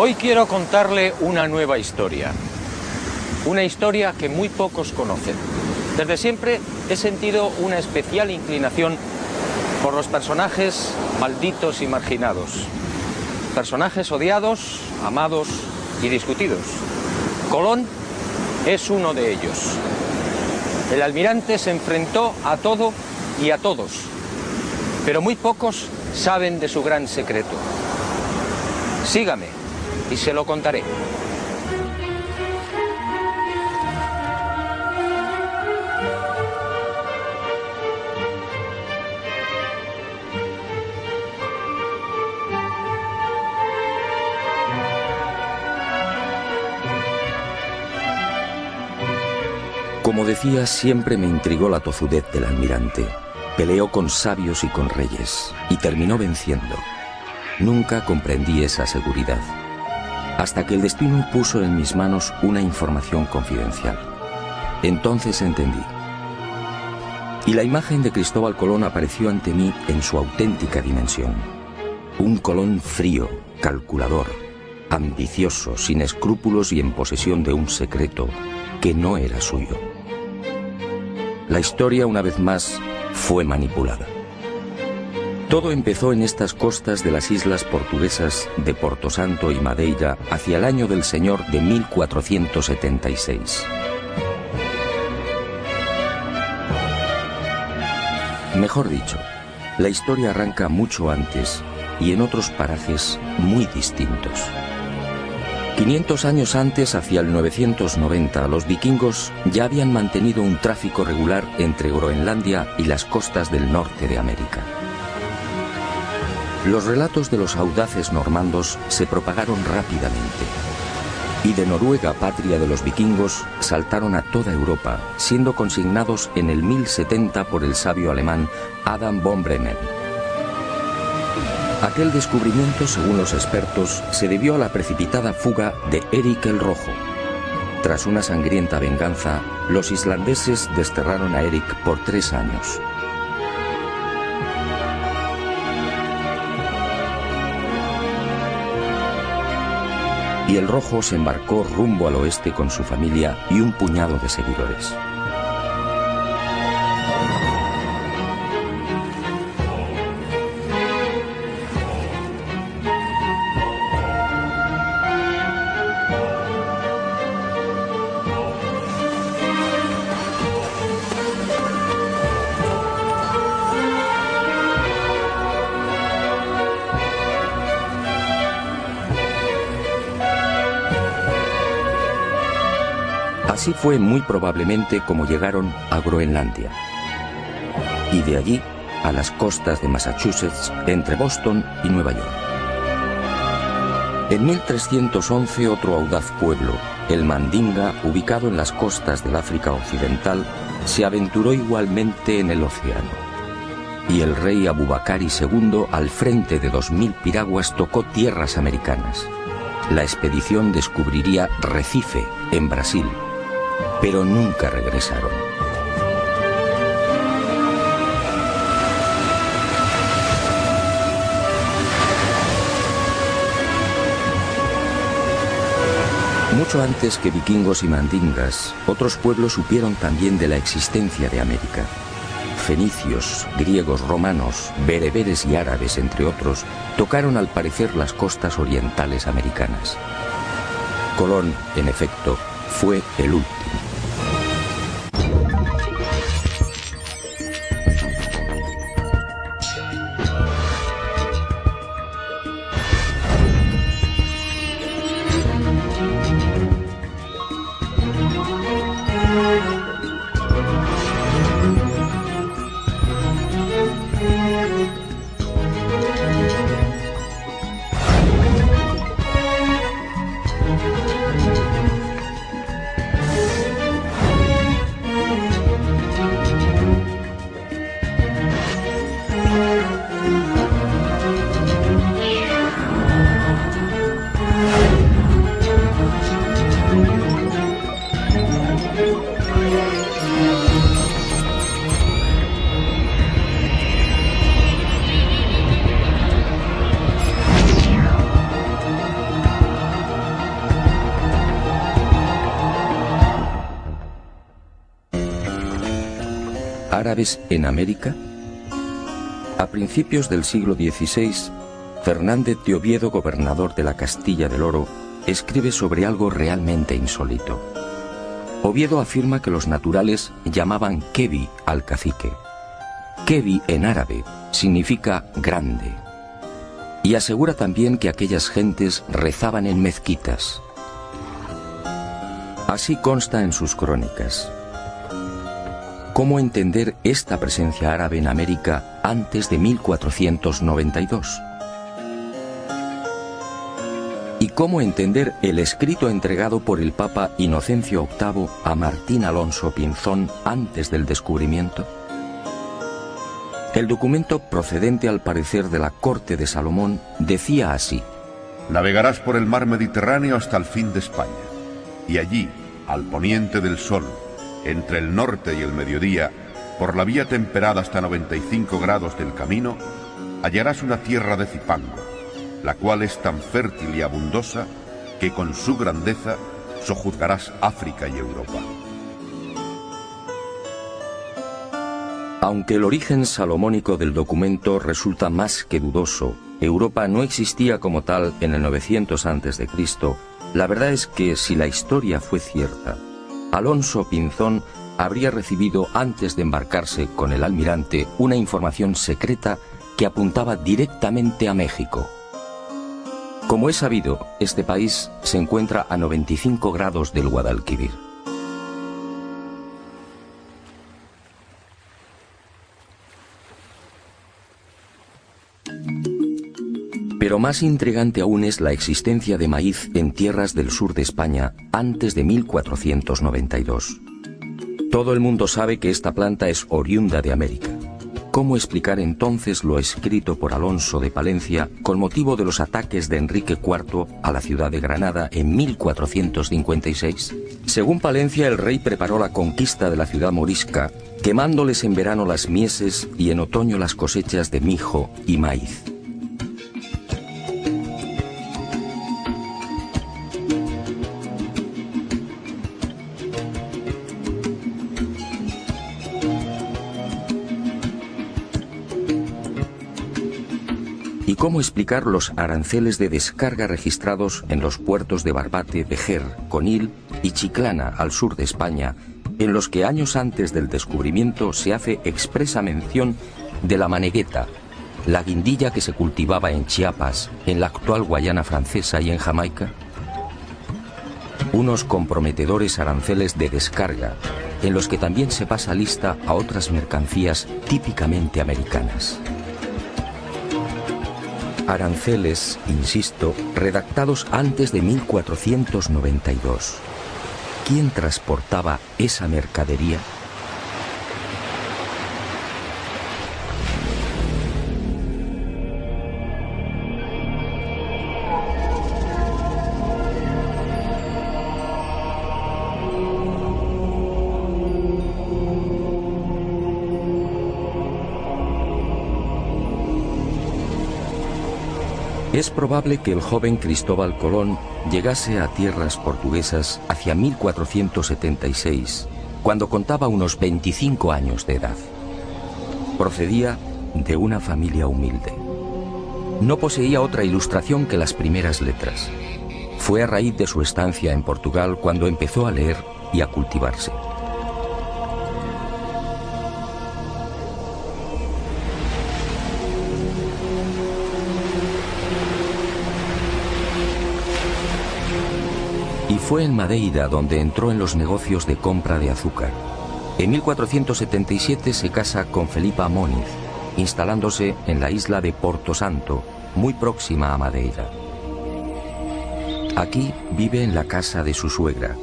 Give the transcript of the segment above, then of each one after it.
Hoy quiero contarle una nueva historia. Una historia que muy pocos conocen. Desde siempre he sentido una especial inclinación por los personajes malditos y marginados. Personajes odiados, amados y discutidos. Colón es uno de ellos. El almirante se enfrentó a todo y a todos, pero muy pocos saben de su gran secreto. Sígame y se lo contaré. Como decía, siempre me intrigó la tozudez del almirante. Peleó con sabios y con reyes, y terminó venciendo. Nunca comprendí esa seguridad, hasta que el destino puso en mis manos una información confidencial. Entonces entendí. Y la imagen de Cristóbal Colón apareció ante mí en su auténtica dimensión. Un Colón frío, calculador, ambicioso, sin escrúpulos y en posesión de un secreto que no era suyo. La historia, una vez más, fue manipulada. Todo empezó en estas costas de las islas portuguesas de Porto Santo y Madeira hacia el año del Señor de 1476. Mejor dicho, la historia arranca mucho antes y en otros parajes muy distintos. 500 años antes, hacia el 990, los vikingos ya habían mantenido un tráfico regular entre Groenlandia y las costas del norte de América. Los relatos de los audaces normandos se propagaron rápidamente, y de Noruega, patria de los vikingos, saltaron a toda Europa, siendo consignados en el 1070 por el sabio alemán Adam von Bremen. Aquel descubrimiento, según los expertos, se debió a la precipitada fuga de Eric el Rojo. Tras una sangrienta venganza, los islandeses desterraron a Eric por 3 años. Y el Rojo se embarcó rumbo al oeste con su familia y un puñado de seguidores. Así fue muy probablemente como llegaron a Groenlandia, y de allí a las costas de Massachusetts, entre Boston y Nueva York. En 1311 otro audaz pueblo, el Mandinga, ubicado en las costas del África Occidental, se aventuró igualmente en el océano, y el rey Abubakari II, al frente de 2000 piraguas, tocó tierras americanas. La expedición descubriría Recife, en Brasil, pero nunca regresaron. Mucho antes que vikingos y mandingas, otros pueblos supieron también de la existencia de América. Fenicios, griegos, romanos, bereberes y árabes, entre otros, tocaron al parecer las costas orientales americanas. Colón, en efecto, fue el último. ¿Árabes en América? A principios del siglo XVI, Fernández de Oviedo, gobernador de la Castilla del Oro, escribe sobre algo realmente insólito. Oviedo afirma que los naturales llamaban Kebi al cacique. Kebi en árabe significa grande. Y asegura también que aquellas gentes rezaban en mezquitas. Así consta en sus crónicas. ¿Cómo entender esta presencia árabe en América antes de 1492? ¿Y cómo entender el escrito entregado por el Papa Inocencio VIII a Martín Alonso Pinzón antes del descubrimiento? El documento, procedente al parecer de la corte de Salomón, decía así: navegarás por el mar Mediterráneo hasta el fin de España, y allí, al poniente del sol, entre el norte y el mediodía, por la vía temperada hasta 95 grados del camino, hallarás una tierra de Cipango, la cual es tan fértil y abundosa que con su grandeza sojuzgarás África y Europa. Aunque el origen salomónico del documento resulta más que dudoso, Europa no existía como tal en el 900 a.C., la verdad es que si la historia fue cierta, Alonso Pinzón habría recibido antes de embarcarse con el almirante una información secreta que apuntaba directamente a México. Como es sabido, este país se encuentra a 95 grados del Guadalquivir. Pero más intrigante aún es la existencia de maíz en tierras del sur de España antes de 1492. Todo el mundo sabe que esta planta es oriunda de América. ¿Cómo explicar entonces lo escrito por Alonso de Palencia con motivo de los ataques de Enrique IV a la ciudad de Granada en 1456? Según Palencia, el rey preparó la conquista de la ciudad morisca, quemándoles en verano las mieses y en otoño las cosechas de mijo y maíz. ¿Y cómo explicar los aranceles de descarga registrados en los puertos de Barbate, Vejer, Conil y Chiclana, al sur de España, en los que años antes del descubrimiento se hace expresa mención de la manegueta, la guindilla que se cultivaba en Chiapas, en la actual Guayana Francesa y en Jamaica? Unos comprometedores aranceles de descarga, en los que también se pasa lista a otras mercancías típicamente americanas. Aranceles, insisto, redactados antes de 1492. ¿Quién transportaba esa mercadería? Es probable que el joven Cristóbal Colón llegase a tierras portuguesas hacia 1476, cuando contaba unos 25 años de edad. Procedía de una familia humilde. No poseía otra ilustración que las primeras letras. Fue a raíz de su estancia en Portugal cuando empezó a leer y a cultivarse. Y fue en Madeira donde entró en los negocios de compra de azúcar. En 1477 se casa con Felipa Moniz, instalándose en la isla de Porto Santo, muy próxima a Madeira. Aquí vive en la casa de su suegra.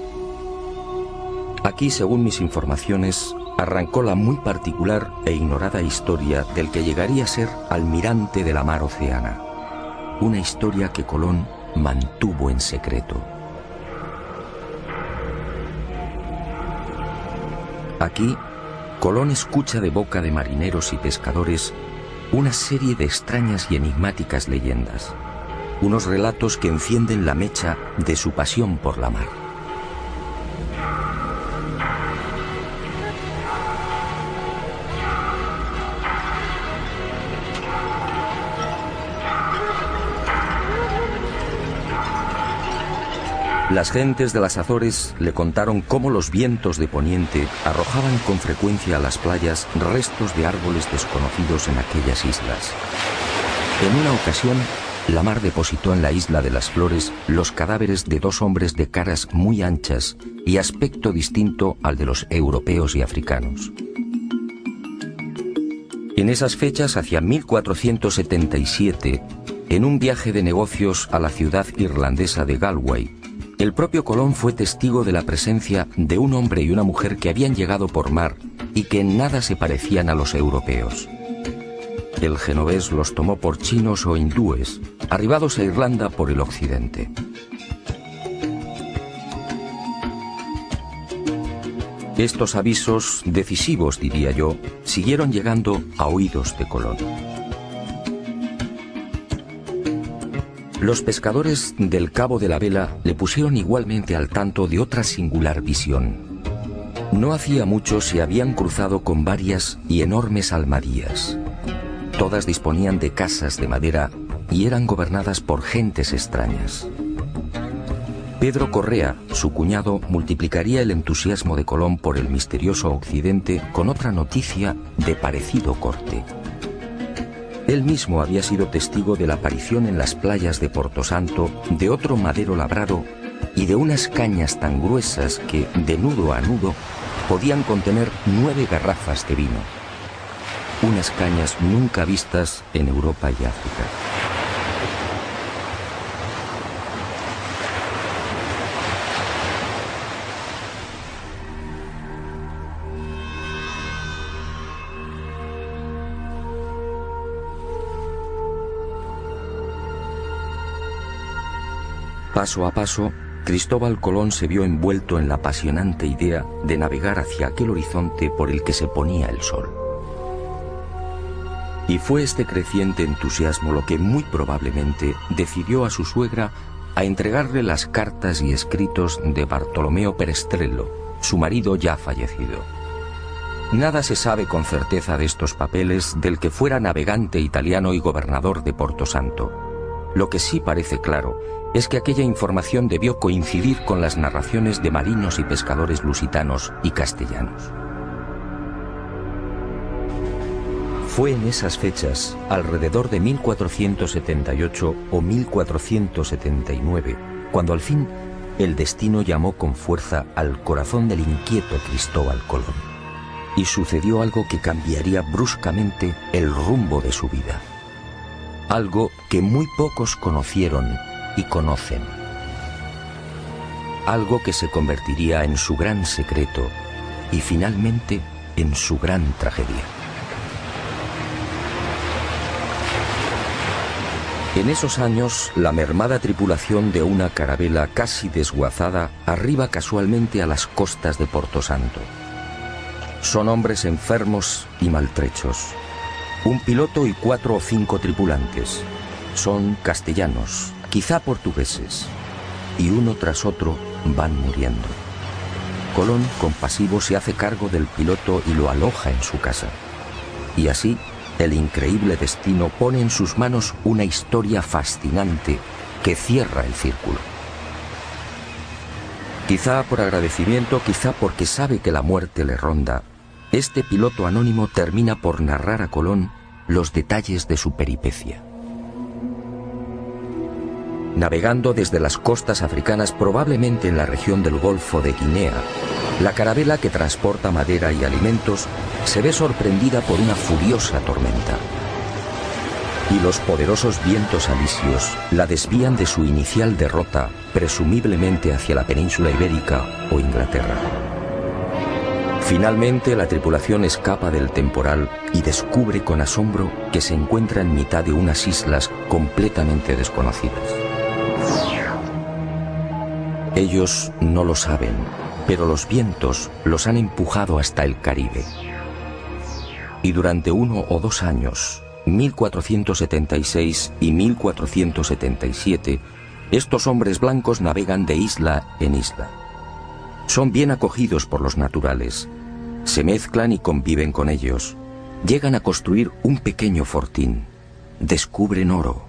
Aquí, según mis informaciones, arrancó la muy particular e ignorada historia del que llegaría a ser almirante de la mar Oceana. Una historia que Colón mantuvo en secreto. Aquí, Colón escucha de boca de marineros y pescadores una serie de extrañas y enigmáticas leyendas, unos relatos que encienden la mecha de su pasión por la mar. Las gentes de las Azores le contaron cómo los vientos de poniente arrojaban con frecuencia a las playas restos de árboles desconocidos en aquellas islas. En una ocasión, la mar depositó en la isla de las Flores los cadáveres de 2 hombres de caras muy anchas y aspecto distinto al de los europeos y africanos. En esas fechas, hacia 1477, en un viaje de negocios a la ciudad irlandesa de Galway, el propio Colón fue testigo de la presencia de un hombre y una mujer que habían llegado por mar y que en nada se parecían a los europeos. El genovés los tomó por chinos o hindúes, arribados a Irlanda por el occidente. Estos avisos, decisivos diría yo, siguieron llegando a oídos de Colón. Los pescadores del Cabo de la Vela le pusieron igualmente al tanto de otra singular visión. No hacía mucho se habían cruzado con varias y enormes almadías. Todas disponían de casas de madera y eran gobernadas por gentes extrañas. Pedro Correa, su cuñado, multiplicaría el entusiasmo de Colón por el misterioso occidente con otra noticia de parecido corte. Él mismo había sido testigo de la aparición en las playas de Porto Santo de otro madero labrado y de unas cañas tan gruesas que, de nudo a nudo, podían contener 9 garrafas de vino. Unas cañas nunca vistas en Europa y África. Paso a paso, Cristóbal Colón se vio envuelto en la apasionante idea de navegar hacia aquel horizonte por el que se ponía el sol. Y fue este creciente entusiasmo lo que muy probablemente decidió a su suegra a entregarle las cartas y escritos de Bartolomeo Perestrello, su marido ya fallecido. Nada se sabe con certeza de estos papeles del que fuera navegante italiano y gobernador de Porto Santo. Lo que sí parece claro es que aquella información debió coincidir con las narraciones de marinos y pescadores lusitanos y castellanos. Fue en esas fechas, alrededor de 1478 o 1479, cuando al fin el destino llamó con fuerza al corazón del inquieto Cristóbal Colón. Y sucedió algo que cambiaría bruscamente el rumbo de su vida. Algo que muy pocos conocieron y conocen. Algo que se convertiría en su gran secreto y finalmente en su gran tragedia. En esos años, la mermada tripulación de una carabela casi desguazada arriba casualmente a las costas de Porto Santo. Son hombres enfermos y maltrechos. Un piloto y 4 o 5 tripulantes. Son castellanos, quizá portugueses, y uno tras otro van muriendo. Colón, compasivo, se hace cargo del piloto y lo aloja en su casa. Y así, el increíble destino pone en sus manos una historia fascinante que cierra el círculo. Quizá por agradecimiento, quizá porque sabe que la muerte le ronda, este piloto anónimo termina por narrar a Colón los detalles de su peripecia. Navegando desde las costas africanas, probablemente en la región del Golfo de Guinea, la carabela que transporta madera y alimentos se ve sorprendida por una furiosa tormenta. Y los poderosos vientos alisios la desvían de su inicial derrota, presumiblemente hacia la península ibérica o Inglaterra. Finalmente, la tripulación escapa del temporal y descubre con asombro que se encuentra en mitad de unas islas completamente desconocidas. Ellos no lo saben, pero los vientos los han empujado hasta el Caribe. Y durante 1 o 2 años, 1476 y 1477, estos hombres blancos navegan de isla en isla. Son bien acogidos por los naturales, se mezclan y conviven con ellos, llegan a construir un pequeño fortín, descubren oro,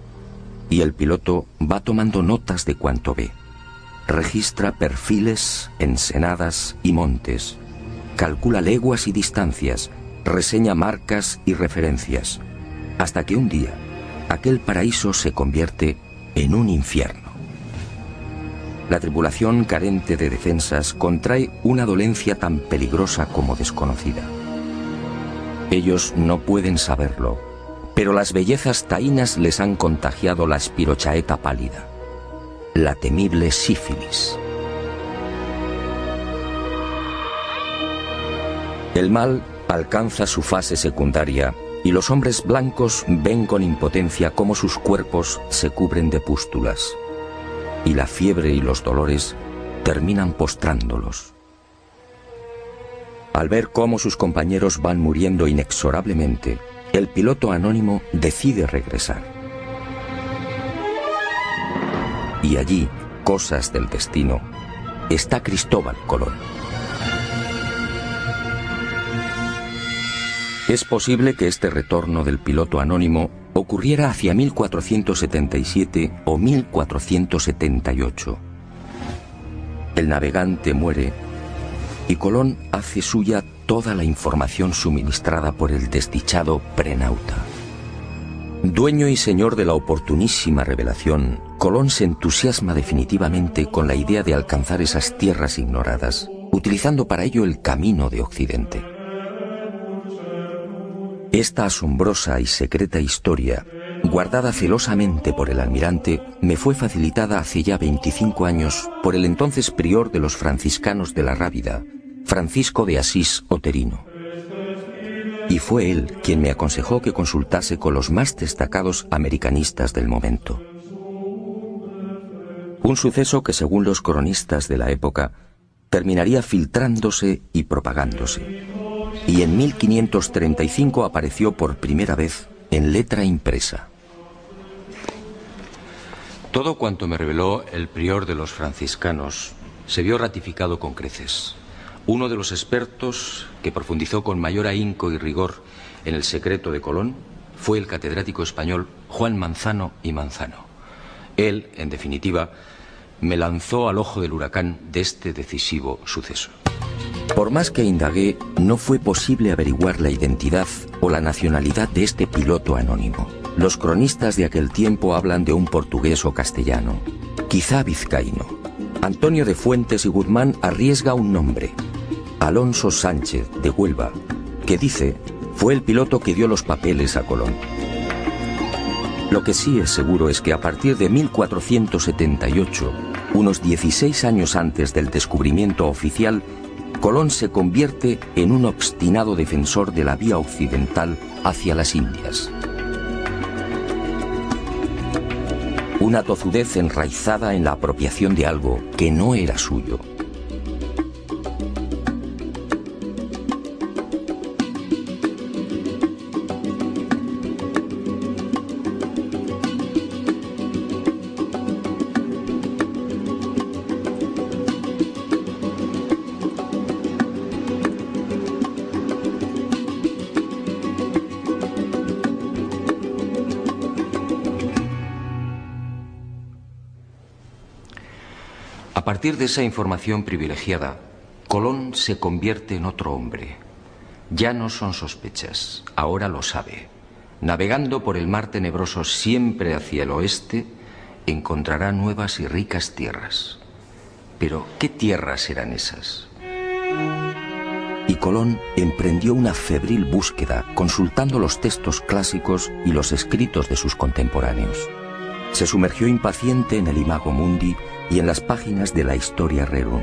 y el piloto va tomando notas de cuanto ve. registra perfiles, ensenadas y montes, calcula leguas y distancias, reseña marcas y referencias, hasta que un día aquel paraíso se convierte en un infierno. La tripulación, carente de defensas, contrae una dolencia tan peligrosa como desconocida. Ellos no pueden saberlo, pero las bellezas taínas les han contagiado la espirochaeta pálida, la temible sífilis. El mal alcanza su fase secundaria y los hombres blancos ven con impotencia cómo sus cuerpos se cubren de pústulas, y la fiebre y los dolores terminan postrándolos. Al ver cómo sus compañeros van muriendo inexorablemente, el piloto anónimo decide regresar. Y allí, cosas del destino, está Cristóbal Colón. Es posible que este retorno del piloto anónimo ocurriera hacia 1477 o 1478. El navegante muere y Colón hace suya toda la información suministrada por el desdichado prenauta. Dueño y señor de la oportunísima revelación, Colón se entusiasma definitivamente con la idea de alcanzar esas tierras ignoradas, utilizando para ello el camino de Occidente. Esta asombrosa y secreta historia, guardada celosamente por el almirante, me fue facilitada hace ya 25 años por el entonces prior de los franciscanos de la Rábida, Francisco de Asís Oterino. Y fue él quien me aconsejó que consultase con los más destacados americanistas del momento. Un suceso que, según los cronistas de la época, terminaría filtrándose y propagándose. Y en 1535 apareció por primera vez en letra impresa. Todo cuanto me reveló el prior de los franciscanos se vio ratificado con creces. Uno de los expertos que profundizó con mayor ahínco y rigor en el secreto de Colón fue el catedrático español Juan Manzano y Manzano. Él, en definitiva, me lanzó al ojo del huracán de este decisivo suceso. Por más que indagué, no fue posible averiguar la identidad o la nacionalidad de este piloto anónimo. Los cronistas de aquel tiempo hablan de un portugués o castellano, quizá vizcaíno. Antonio de Fuentes y Guzmán arriesga un nombre, Alonso Sánchez de Huelva, que dice fue el piloto que dio los papeles a Colón. Lo que sí es seguro es que a partir de 1478, unos 16 años antes del descubrimiento oficial, Colón se convierte en un obstinado defensor de la vía occidental hacia las Indias. Una tozudez enraizada en la apropiación de algo que no era suyo. A partir de esa información privilegiada, Colón se convierte en otro hombre. Ya no son sospechas, ahora lo sabe. Navegando por el mar tenebroso siempre hacia el oeste, encontrará nuevas y ricas tierras. Pero, ¿qué tierras eran esas? Y Colón emprendió una febril búsqueda, consultando los textos clásicos y los escritos de sus contemporáneos. Se sumergió impaciente en el Imago Mundi y en las páginas de la Historia Rerum.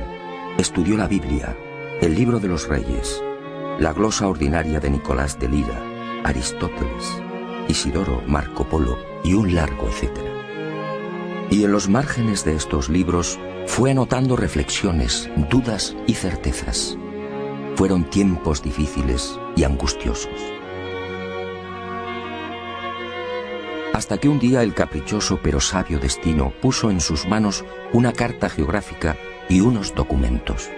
Estudió la Biblia, el Libro de los Reyes, la glosa ordinaria de Nicolás de Lira, Aristóteles, Isidoro, Marco Polo y un largo etcétera. Y en los márgenes de estos libros fue anotando reflexiones, dudas y certezas. Fueron tiempos difíciles y angustiosos. Hasta que un día el caprichoso pero sabio destino puso en sus manos una carta geográfica y unos documentos.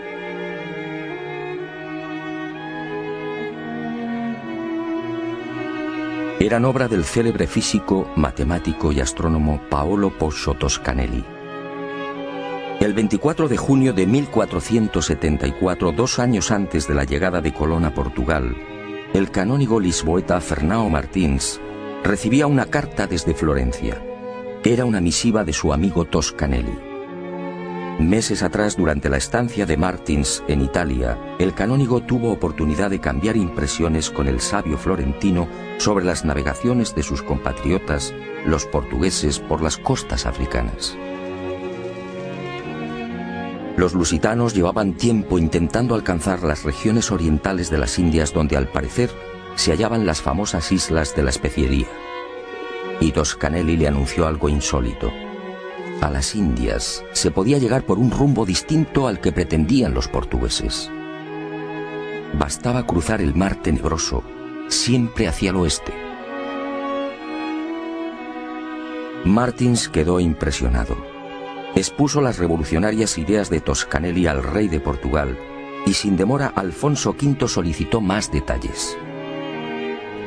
Eran obra del célebre físico, matemático y astrónomo Paolo Pozzo Toscanelli. El 24 de junio de 1474, 2 años antes de la llegada de Colón a Portugal, el canónigo lisboeta Fernão Martins recibía una carta desde Florencia. Era una misiva de su amigo Toscanelli. Meses atrás, durante la estancia de Martins en Italia, el canónigo tuvo oportunidad de cambiar impresiones con el sabio florentino sobre las navegaciones de sus compatriotas, los portugueses, por las costas africanas. Los lusitanos llevaban tiempo intentando alcanzar las regiones orientales de las Indias, donde al parecer se hallaban las famosas islas de la especiería. Y Toscanelli le anunció algo insólito. A las Indias se podía llegar por un rumbo distinto al que pretendían los portugueses. Bastaba cruzar el mar tenebroso, siempre hacia el oeste. Martins quedó impresionado. Expuso las revolucionarias ideas de Toscanelli al rey de Portugal y sin demora Alfonso V solicitó más detalles.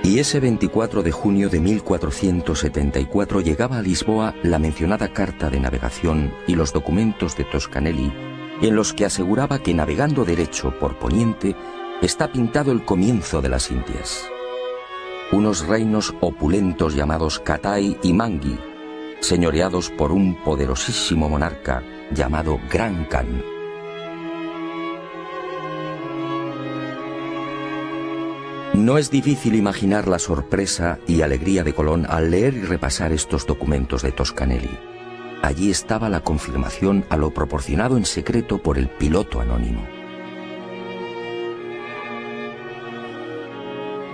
Y ese 24 de junio de 1474 llegaba a Lisboa la mencionada carta de navegación y los documentos de Toscanelli, en los que aseguraba que navegando derecho por poniente está pintado el comienzo de las Indias. Unos reinos opulentos llamados Catai y Mangui, señoreados por un poderosísimo monarca llamado Gran Khan. No es difícil imaginar la sorpresa y alegría de Colón al leer y repasar estos documentos de Toscanelli. Allí estaba la confirmación a lo proporcionado en secreto por el piloto anónimo.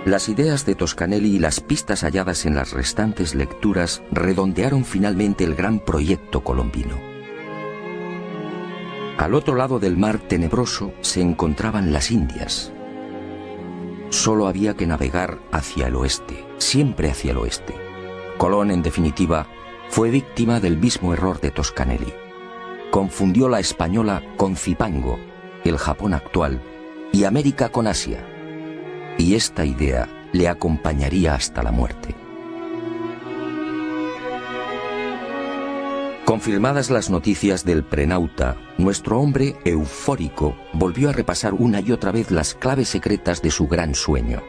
Las ideas de Toscanelli y las pistas halladas en las restantes lecturas redondearon finalmente el gran proyecto colombino. Al otro lado del mar tenebroso se encontraban las Indias. Solo había que navegar hacia el oeste, siempre hacia el oeste. Colón, en definitiva, fue víctima del mismo error de Toscanelli. Confundió la española con Zipango, el Japón actual, y América con Asia. Y esta idea le acompañaría hasta la muerte. Confirmadas las noticias del prenauta, nuestro hombre eufórico volvió a repasar una y otra vez las claves secretas de su gran sueño.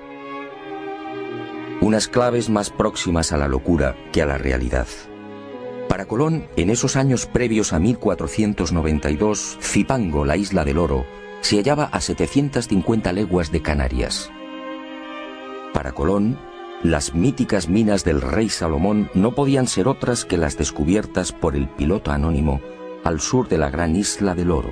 Unas claves más próximas a la locura que a la realidad. Para Colón, en esos años previos a 1492, Zipango, la isla del oro, se hallaba a 750 leguas de Canarias. Para Colón, las míticas minas del rey Salomón no podían ser otras que las descubiertas por el piloto anónimo al sur de la gran isla del oro.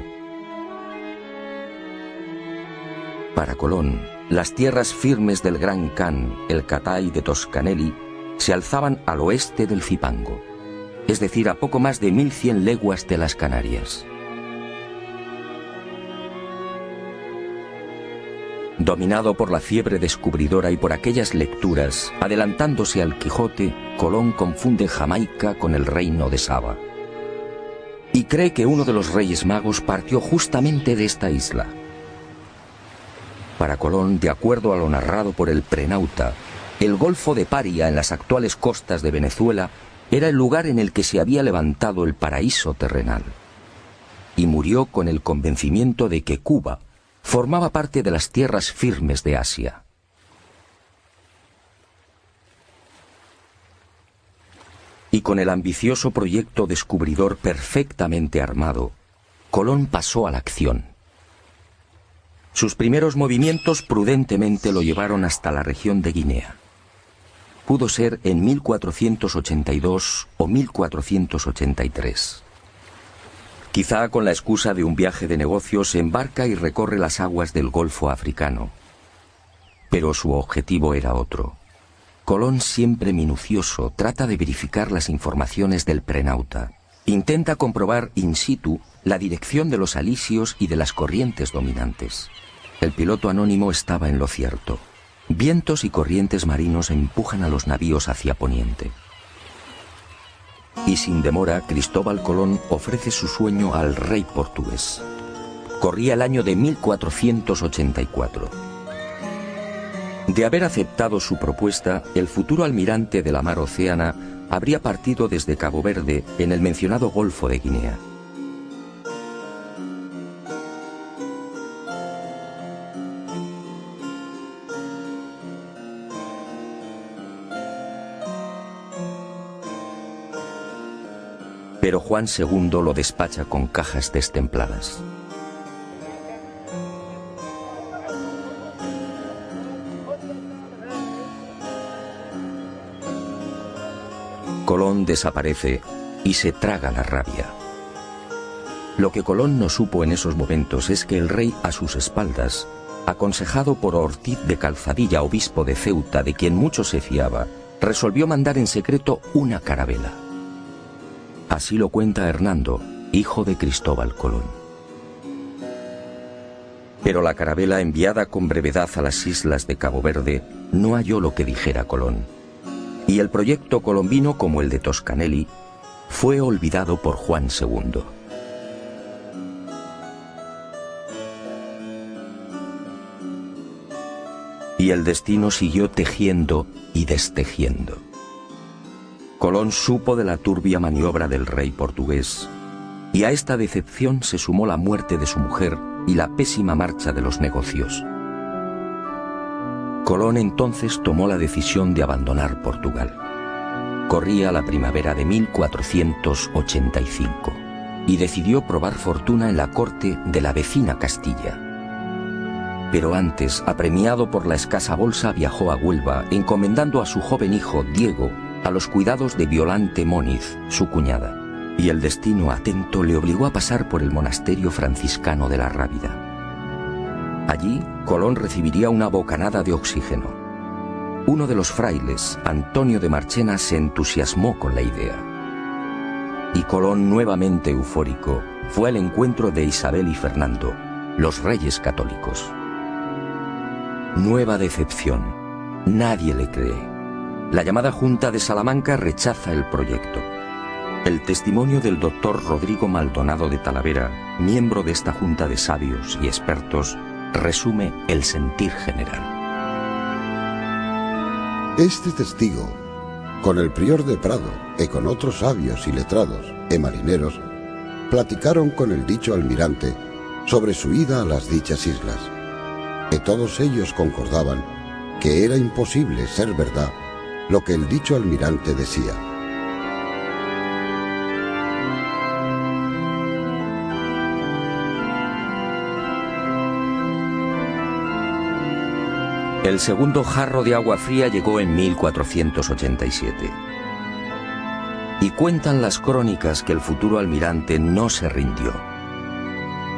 Para Colón, las tierras firmes del Gran Khan, el Catai de Toscanelli, se alzaban al oeste del Zipango, es decir, a poco más de 1100 leguas de las Canarias. Dominado por la fiebre descubridora y por aquellas lecturas, adelantándose al Quijote, Colón confunde Jamaica con el reino de Saba. Y cree que uno de los reyes magos partió justamente de esta isla. Para Colón, de acuerdo a lo narrado por el prenauta, el Golfo de Paria, en las actuales costas de Venezuela, era el lugar en el que se había levantado el paraíso terrenal. Y murió con el convencimiento de que Cuba formaba parte de las tierras firmes de Asia. Y con el ambicioso proyecto descubridor perfectamente armado, Colón pasó a la acción. Sus primeros movimientos prudentemente lo llevaron hasta la región de Guinea. Pudo ser en 1482 o 1483. Quizá con la excusa de un viaje de negocios se embarca y recorre las aguas del Golfo africano. Pero su objetivo era otro. Colón, siempre minucioso, trata de verificar las informaciones del prenauta. Intenta comprobar in situ la dirección de los alisios y de las corrientes dominantes. El piloto anónimo estaba en lo cierto. Vientos y corrientes marinos empujan a los navíos hacia poniente. Y sin demora, Cristóbal Colón ofrece su sueño al rey portugués. Corría el año de 1484. De haber aceptado su propuesta, el futuro almirante de la mar Océana habría partido desde Cabo Verde en el mencionado Golfo de Guinea. Pero Juan II lo despacha con cajas destempladas. Colón desaparece y se traga la rabia. Lo que Colón no supo en esos momentos es que el rey a sus espaldas, aconsejado por Ortiz de Calzadilla, obispo de Ceuta, de quien mucho se fiaba, resolvió mandar en secreto una carabela. Así lo cuenta Hernando, hijo de Cristóbal Colón. Pero la carabela enviada con brevedad a las islas de Cabo Verde no halló lo que dijera Colón. Y el proyecto colombino, como el de Toscanelli, fue olvidado por Juan II. Y el destino siguió tejiendo y destejiendo. Colón supo de la turbia maniobra del rey portugués, y a esta decepción se sumó la muerte de su mujer y la pésima marcha de los negocios. Colón entonces tomó la decisión de abandonar Portugal. Corría la primavera de 1485 y decidió probar fortuna en la corte de la vecina Castilla. Pero antes, apremiado por la escasa bolsa, viajó a Huelva, encomendando a su joven hijo, Diego, a los cuidados de Violante Móniz, su cuñada. Y el destino atento le obligó a pasar por el monasterio franciscano de la Rábida. Allí, Colón recibiría una bocanada de oxígeno. Uno de los frailes, Antonio de Marchena, se entusiasmó con la idea. Y Colón, nuevamente eufórico, fue al encuentro de Isabel y Fernando, los reyes católicos. Nueva decepción. Nadie le cree. La llamada Junta de Salamanca rechaza el proyecto. El testimonio del doctor Rodrigo Maldonado de Talavera, miembro de esta junta de sabios y expertos, resume el sentir general. Este testigo, con el prior de Prado y con otros sabios y letrados y marineros, platicaron con el dicho almirante sobre su ida a las dichas islas, y todos ellos concordaban que era imposible ser verdad lo que el dicho almirante decía. El segundo jarro de agua fría llegó en 1487. Y cuentan las crónicas que el futuro almirante no se rindió.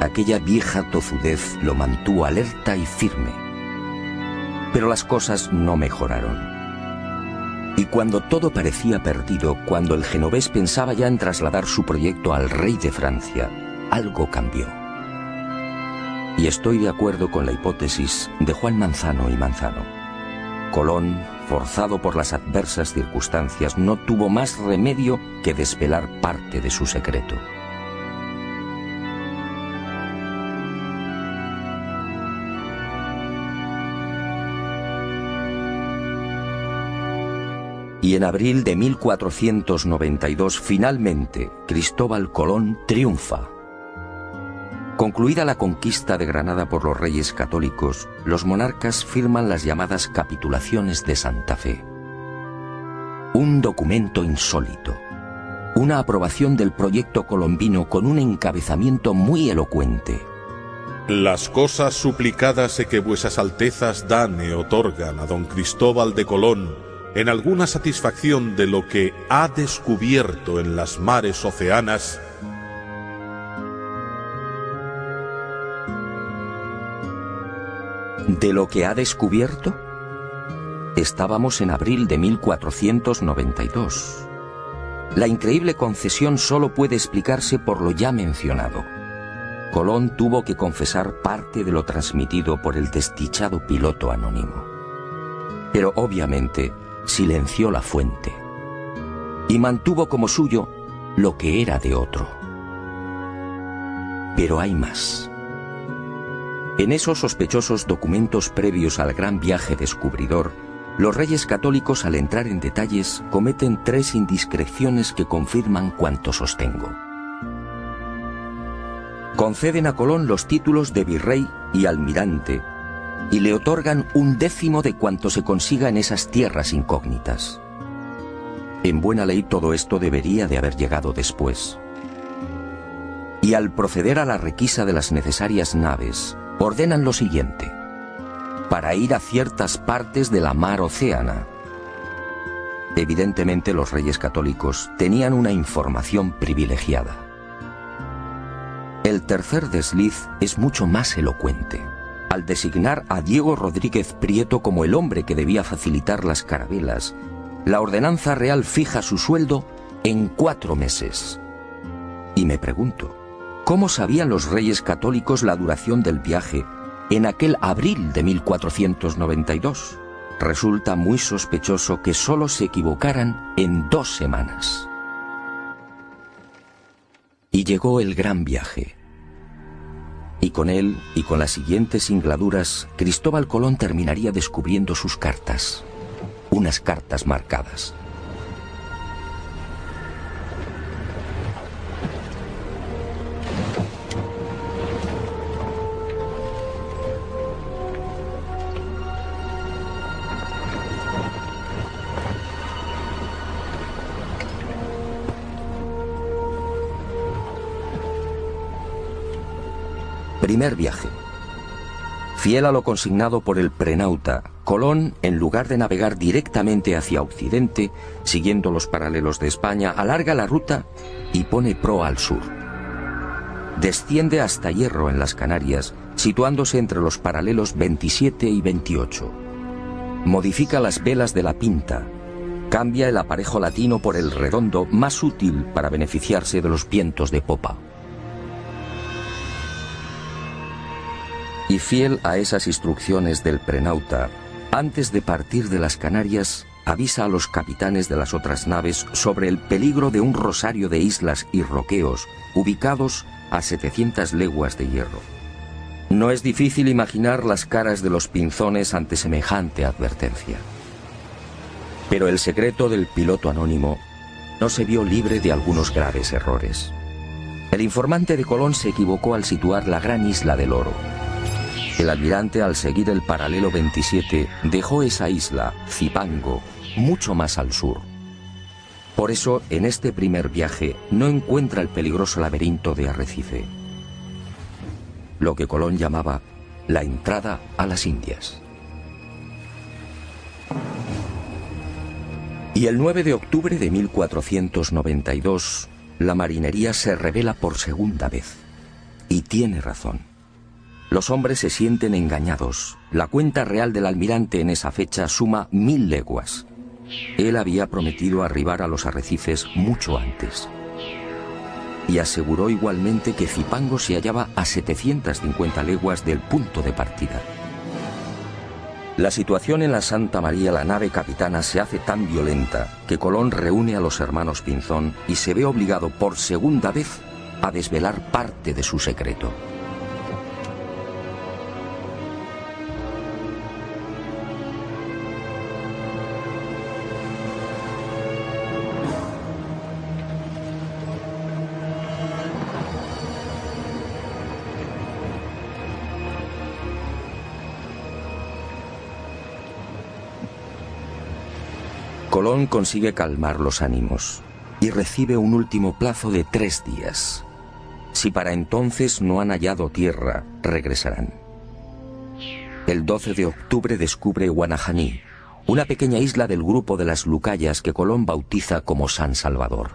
Aquella vieja tozudez lo mantuvo alerta y firme. Pero las cosas no mejoraron. Y cuando todo parecía perdido, cuando el genovés pensaba ya en trasladar su proyecto al rey de Francia, algo cambió. Y estoy de acuerdo con la hipótesis de Juan Manzano y Manzano. Colón, forzado por las adversas circunstancias, no tuvo más remedio que desvelar parte de su secreto. Y en abril de 1492, finalmente, Cristóbal Colón triunfa. Concluida la conquista de Granada por los reyes católicos, los monarcas firman las llamadas capitulaciones de Santa Fe. Un documento insólito, una aprobación del proyecto colombino con un encabezamiento muy elocuente. Las cosas suplicadas e que vuesas altezas dan e otorgan a don Cristóbal de Colón en alguna satisfacción de lo que ha descubierto en las mares oceanas, ¿de lo que ha descubierto? Estábamos en abril de 1492. La increíble concesión solo puede explicarse por lo ya mencionado. Colón tuvo que confesar parte de lo transmitido por el desdichado piloto anónimo. Pero obviamente silenció la fuente y mantuvo como suyo lo que era de otro. Pero hay más. En esos sospechosos documentos previos al gran viaje descubridor, los reyes católicos, al entrar en detalles, cometen 3 indiscreciones que confirman cuanto sostengo. Conceden a Colón los títulos de virrey y almirante y le otorgan 1/10 de cuanto se consiga en esas tierras incógnitas. En buena ley todo esto debería de haber llegado después. Y al proceder a la requisa de las necesarias naves, ordenan lo siguiente: para ir a ciertas partes de la mar Océana. Evidentemente los reyes católicos tenían una información privilegiada. El tercer desliz es mucho más elocuente. Al designar a Diego Rodríguez Prieto como el hombre que debía facilitar las carabelas, la ordenanza real fija su sueldo en 4 meses. Y me pregunto, ¿cómo sabían los reyes católicos la duración del viaje en aquel abril de 1492? Resulta muy sospechoso que solo se equivocaran en 2 semanas. Y llegó el gran viaje. Y con él, y con las siguientes singladuras, Cristóbal Colón terminaría descubriendo sus cartas. Unas cartas marcadas. Primer viaje. Fiel a lo consignado por el prenauta, Colón, en lugar de navegar directamente hacia Occidente, siguiendo los paralelos de España, alarga la ruta y pone proa al sur. Desciende hasta Hierro, en las Canarias, situándose entre los paralelos 27 y 28. Modifica las velas de la Pinta. Cambia el aparejo latino por el redondo, más útil para beneficiarse de los vientos de popa. Y fiel a esas instrucciones del prenauta, antes de partir de las Canarias, avisa a los capitanes de las otras naves sobre el peligro de un rosario de islas y roqueos ubicados a 700 leguas de Hierro. No es difícil imaginar las caras de los pinzones ante semejante advertencia. Pero el secreto del piloto anónimo no se vio libre de algunos graves errores. El informante de Colón se equivocó al situar la gran isla del Oro. El almirante, al seguir el paralelo 27, dejó esa isla, Zipango, mucho más al sur. Por eso, en este primer viaje, no encuentra el peligroso laberinto de Arrecife, lo que Colón llamaba la entrada a las Indias. Y el 9 de octubre de 1492, la marinería se revela por segunda vez. Y tiene razón. Los hombres se sienten engañados. La cuenta real del almirante en esa fecha suma 1000 leguas. Él había prometido arribar a los arrecifes mucho antes. Y aseguró igualmente que Zipango se hallaba a 750 leguas del punto de partida. La situación en la Santa María, la nave capitana, se hace tan violenta que Colón reúne a los hermanos Pinzón y se ve obligado por segunda vez a desvelar parte de su secreto. Colón consigue calmar los ánimos y recibe un último plazo de 3 días. Si para entonces no han hallado tierra, regresarán. El 12 de octubre descubre Guanajaní, una pequeña isla del grupo de las Lucayas que Colón bautiza como San Salvador.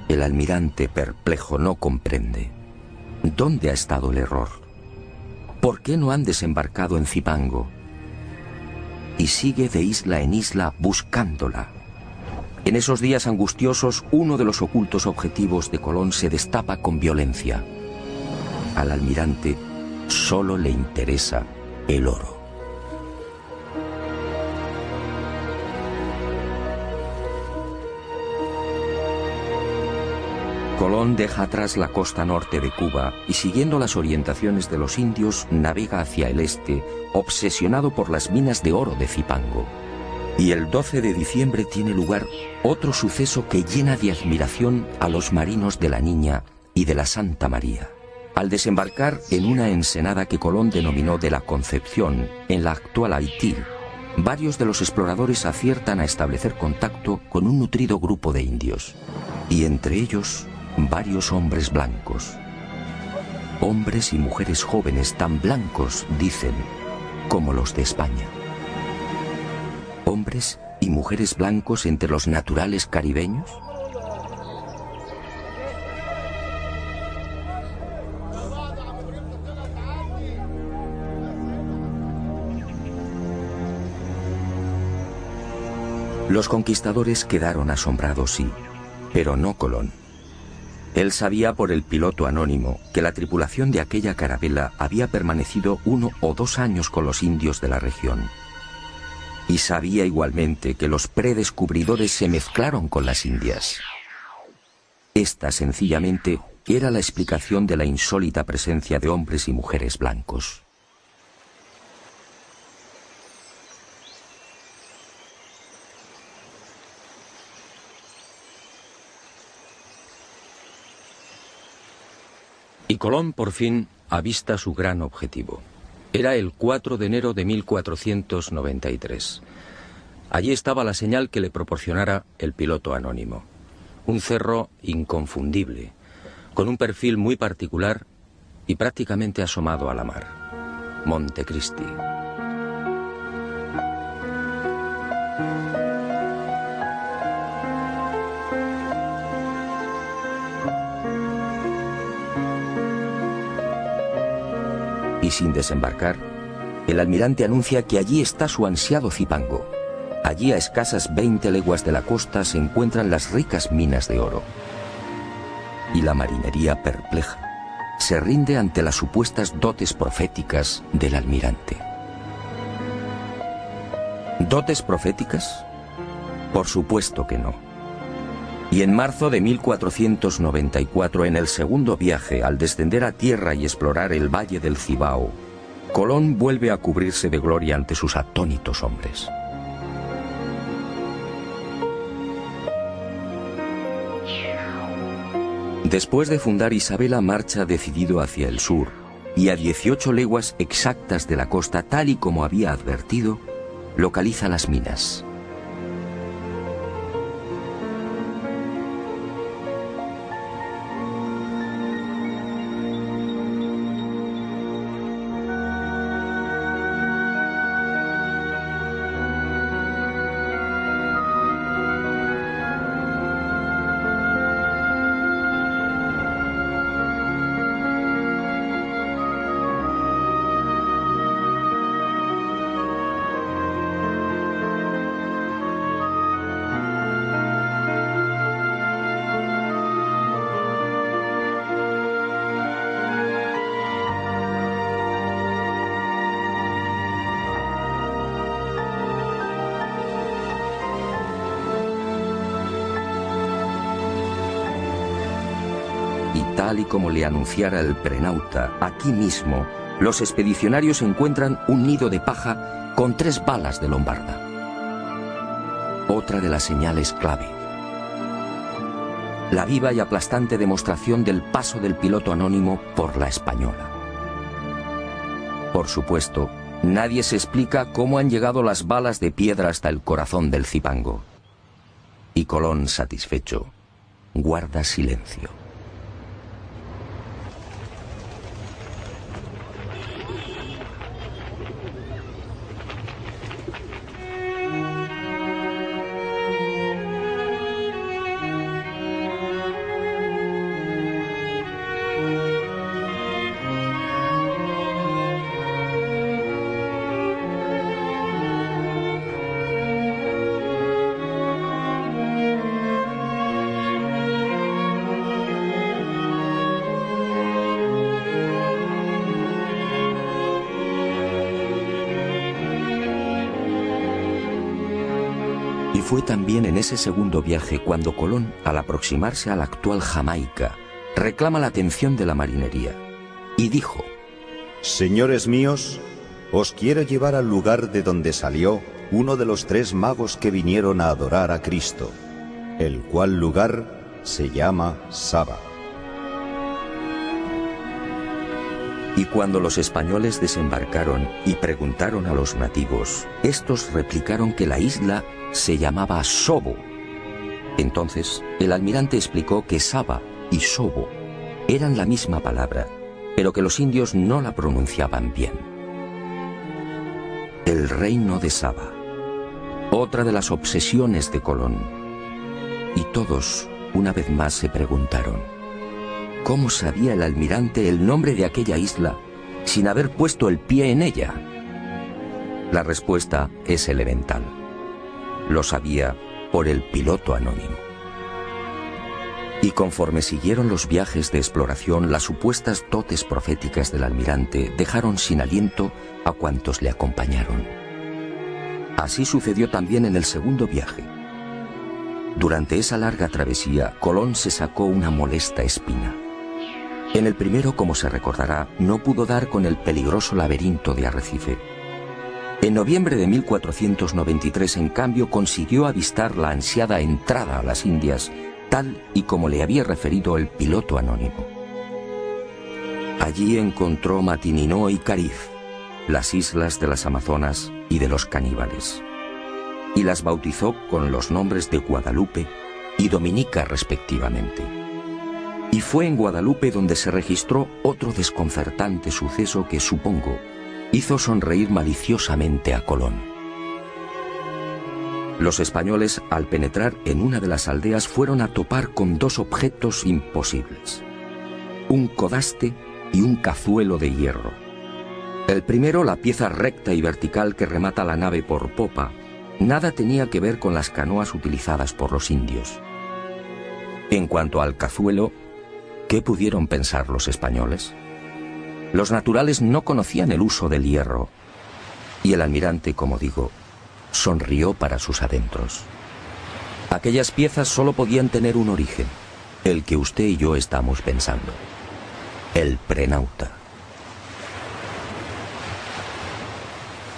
El almirante, perplejo, no comprende. ¿Dónde ha estado el error? ¿Por qué no han desembarcado en Zipango? Y sigue de isla en isla buscándola. En esos días angustiosos, uno de los ocultos objetivos de Colón se destapa con violencia. Al almirante solo le interesa el oro. Colón deja atrás la costa norte de Cuba y, siguiendo las orientaciones de los indios, navega hacia el este, obsesionado por las minas de oro de Zipango. Y el 12 de diciembre tiene lugar otro suceso que llena de admiración a los marinos de la Niña y de la Santa María. Al desembarcar en una ensenada que Colón denominó de la Concepción, en la actual Haití, varios de los exploradores aciertan a establecer contacto con un nutrido grupo de indios, y entre ellos varios hombres blancos. Hombres y mujeres jóvenes tan blancos, dicen, como los de España. ¿Hombres y mujeres blancos entre los naturales caribeños? Los conquistadores quedaron asombrados, sí, pero no Colón. Él sabía por el piloto anónimo que la tripulación de aquella carabela había permanecido 1 o 2 años con los indios de la región. Y sabía igualmente que los predescubridores se mezclaron con las indias. Esta, sencillamente, era la explicación de la insólita presencia de hombres y mujeres blancos. Y Colón por fin avista su gran objetivo. Era el 4 de enero de 1493. Allí estaba la señal que le proporcionara el piloto anónimo. Un cerro inconfundible, con un perfil muy particular y prácticamente asomado a la mar. Montecristi. Y sin desembarcar, el almirante anuncia que allí está su ansiado Zipango. Allí, a escasas 20 leguas de la costa, se encuentran las ricas minas de oro. Y la marinería, perpleja, se rinde ante las supuestas dotes proféticas del almirante. ¿Dotes proféticas? Por supuesto que no. Y en marzo de 1494, en el segundo viaje, al descender a tierra y explorar el valle del Cibao, Colón vuelve a cubrirse de gloria ante sus atónitos hombres. Después de fundar Isabela, marcha decidido hacia el sur, y a 18 leguas exactas de la costa, tal y como había advertido, localiza las minas. Tal y como le anunciara el prenauta, aquí mismo, los expedicionarios encuentran un nido de paja con 3 balas de lombarda. Otra de las señales clave. La viva y aplastante demostración del paso del piloto anónimo por la Española. Por supuesto, nadie se explica cómo han llegado las balas de piedra hasta el corazón del Zipango. Y Colón, satisfecho, guarda silencio. Fue también en ese segundo viaje cuando Colón, al aproximarse a la actual Jamaica, reclama la atención de la marinería y dijo: Señores míos, os quiero llevar al lugar de donde salió uno de los 3 magos que vinieron a adorar a Cristo, el cual lugar se llama Saba. Y cuando los españoles desembarcaron y preguntaron a los nativos, estos replicaron que la isla se llamaba Sobo. Entonces, el almirante explicó que Saba y Sobo eran la misma palabra, pero que los indios no la pronunciaban bien. El reino de Saba, otra de las obsesiones de Colón. Y todos, una vez más, se preguntaron, ¿cómo sabía el almirante el nombre de aquella isla sin haber puesto el pie en ella? La respuesta es elemental. Lo sabía por el piloto anónimo. Y conforme siguieron los viajes de exploración, las supuestas dotes proféticas del almirante dejaron sin aliento a cuantos le acompañaron. Así sucedió también en el segundo viaje. Durante esa larga travesía, Colón se sacó una molesta espina. En el primero, como se recordará, no pudo dar con el peligroso laberinto de Arrecife. En noviembre de 1493, en cambio, consiguió avistar la ansiada entrada a las Indias, tal y como le había referido el piloto anónimo. Allí encontró Matininó y Cariz, las islas de las Amazonas y de los caníbales, y las bautizó con los nombres de Guadalupe y Dominica respectivamente. Y fue en Guadalupe donde se registró otro desconcertante suceso que, supongo, hizo sonreír maliciosamente a Colón. Los españoles, al penetrar en una de las aldeas, fueron a topar con dos objetos imposibles: un codaste y un cazuelo de hierro. El primero, la pieza recta y vertical que remata la nave por popa, nada tenía que ver con las canoas utilizadas por los indios. En cuanto al cazuelo, ¿qué pudieron pensar los españoles? Los naturales no conocían el uso del hierro, y el almirante, como digo, sonrió para sus adentros. Aquellas piezas solo podían tener un origen, el que usted y yo estamos pensando: el prenauta.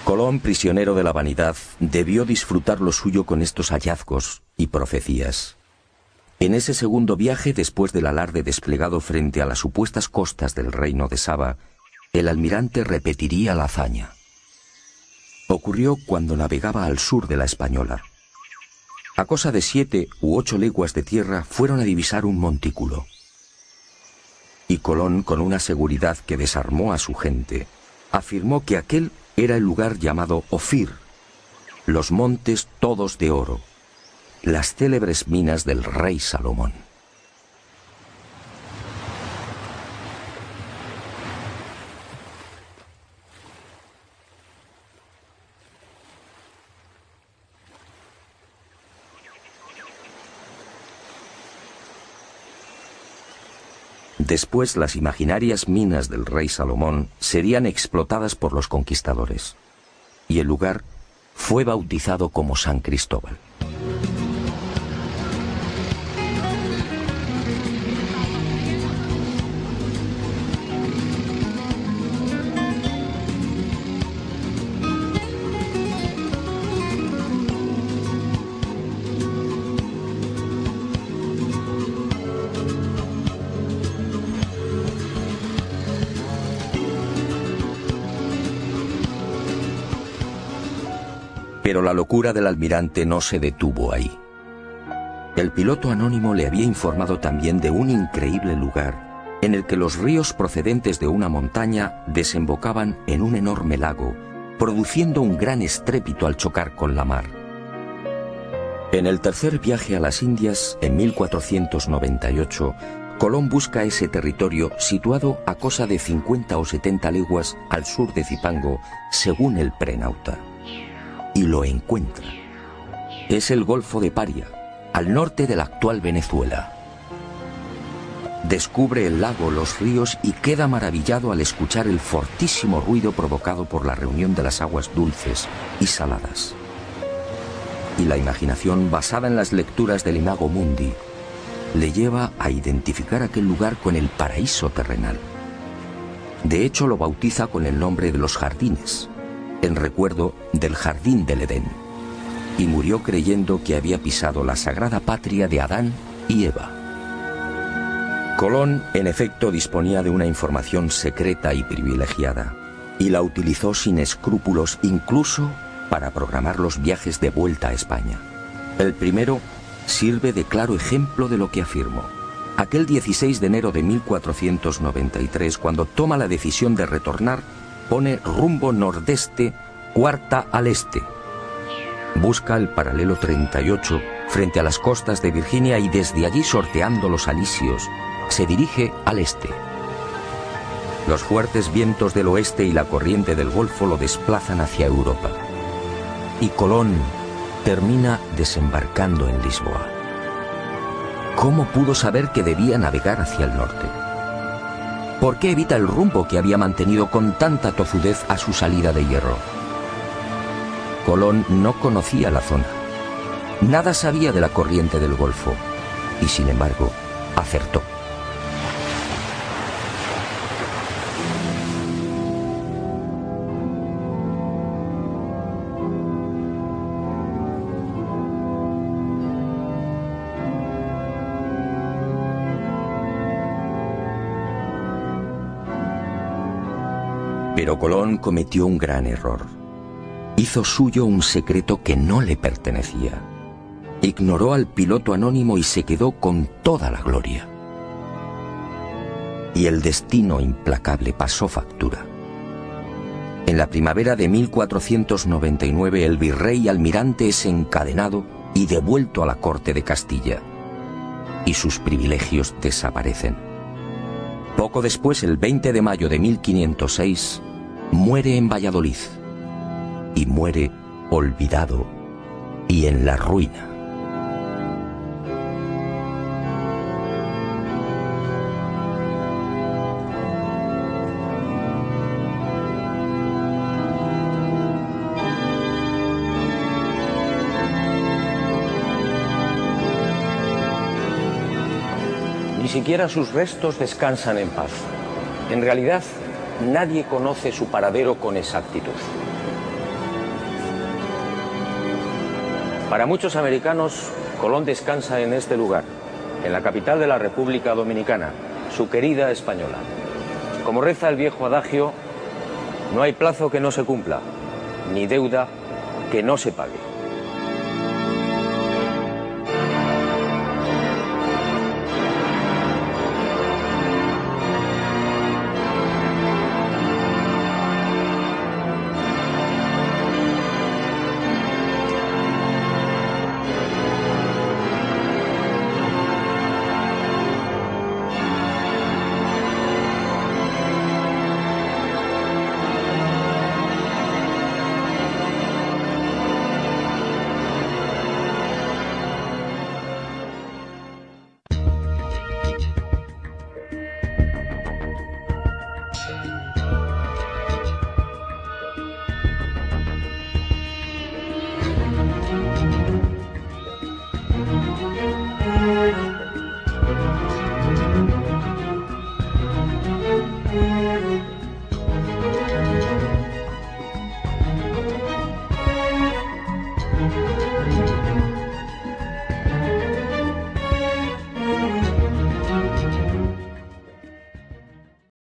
Colón, prisionero de la vanidad, debió disfrutar lo suyo con estos hallazgos y profecías. En ese segundo viaje, después del alarde desplegado frente a las supuestas costas del reino de Saba, el almirante repetiría la hazaña. Ocurrió cuando navegaba al sur de la Española. A cosa de 7 u 8 leguas de tierra fueron a divisar un montículo. Y Colón, con una seguridad que desarmó a su gente, afirmó que aquel era el lugar llamado Ofir, los montes todos de oro, las célebres minas del rey Salomón. Después, las imaginarias minas del rey Salomón serían explotadas por los conquistadores, y el lugar fue bautizado como San Cristóbal. Pero la locura del almirante no se detuvo ahí. El piloto anónimo le había informado también de un increíble lugar en el que los ríos procedentes de una montaña desembocaban en un enorme lago, produciendo un gran estrépito al chocar con la mar. En el tercer viaje a las Indias, en 1498, Colón busca ese territorio situado a cosa de 50 o 70 leguas al sur de Zipango, según el prenauta. Y lo encuentra. Es el Golfo de Paria, al norte de la actual Venezuela. Descubre el lago, los ríos y queda maravillado al escuchar el fortísimo ruido provocado por la reunión de las aguas dulces y saladas. Y la imaginación, basada en las lecturas del Imago Mundi, le lleva a identificar aquel lugar con el paraíso terrenal. De hecho, lo bautiza con el nombre de los jardines, en recuerdo del jardín del Edén, y murió creyendo que había pisado la sagrada patria de Adán y Eva. Colón, en efecto, disponía de una información secreta y privilegiada, y la utilizó sin escrúpulos incluso para programar los viajes de vuelta a España. El primero sirve de claro ejemplo de lo que afirmo. Aquel 16 de enero de 1493, cuando toma la decisión de retornar, pone rumbo nordeste, cuarta al este. Busca el paralelo 38 frente a las costas de Virginia y desde allí, sorteando los alisios, se dirige al este. Los fuertes vientos del oeste y la corriente del Golfo lo desplazan hacia Europa. Y Colón termina desembarcando en Lisboa. ¿Cómo pudo saber que debía navegar hacia el norte? ¿Por qué evita el rumbo que había mantenido con tanta tozudez a su salida de Hierro? Colón no conocía la zona. Nada sabía de la corriente del Golfo. Y sin embargo, acertó. Pero Colón cometió un gran error. Hizo suyo un secreto que no le pertenecía. Ignoró al piloto anónimo y se quedó con toda la gloria. Y el destino implacable pasó factura. En la primavera de 1499 el virrey almirante es encadenado y devuelto a la corte de Castilla. Y sus privilegios desaparecen. Poco después, el 20 de mayo de 1506, muere en Valladolid. Y muere olvidado y en la ruina. Ni siquiera sus restos descansan en paz. En realidad, nadie conoce su paradero con exactitud. Para muchos americanos, Colón descansa en este lugar, en la capital de la República Dominicana, su querida Española. Como reza el viejo adagio, no hay plazo que no se cumpla, ni deuda que no se pague.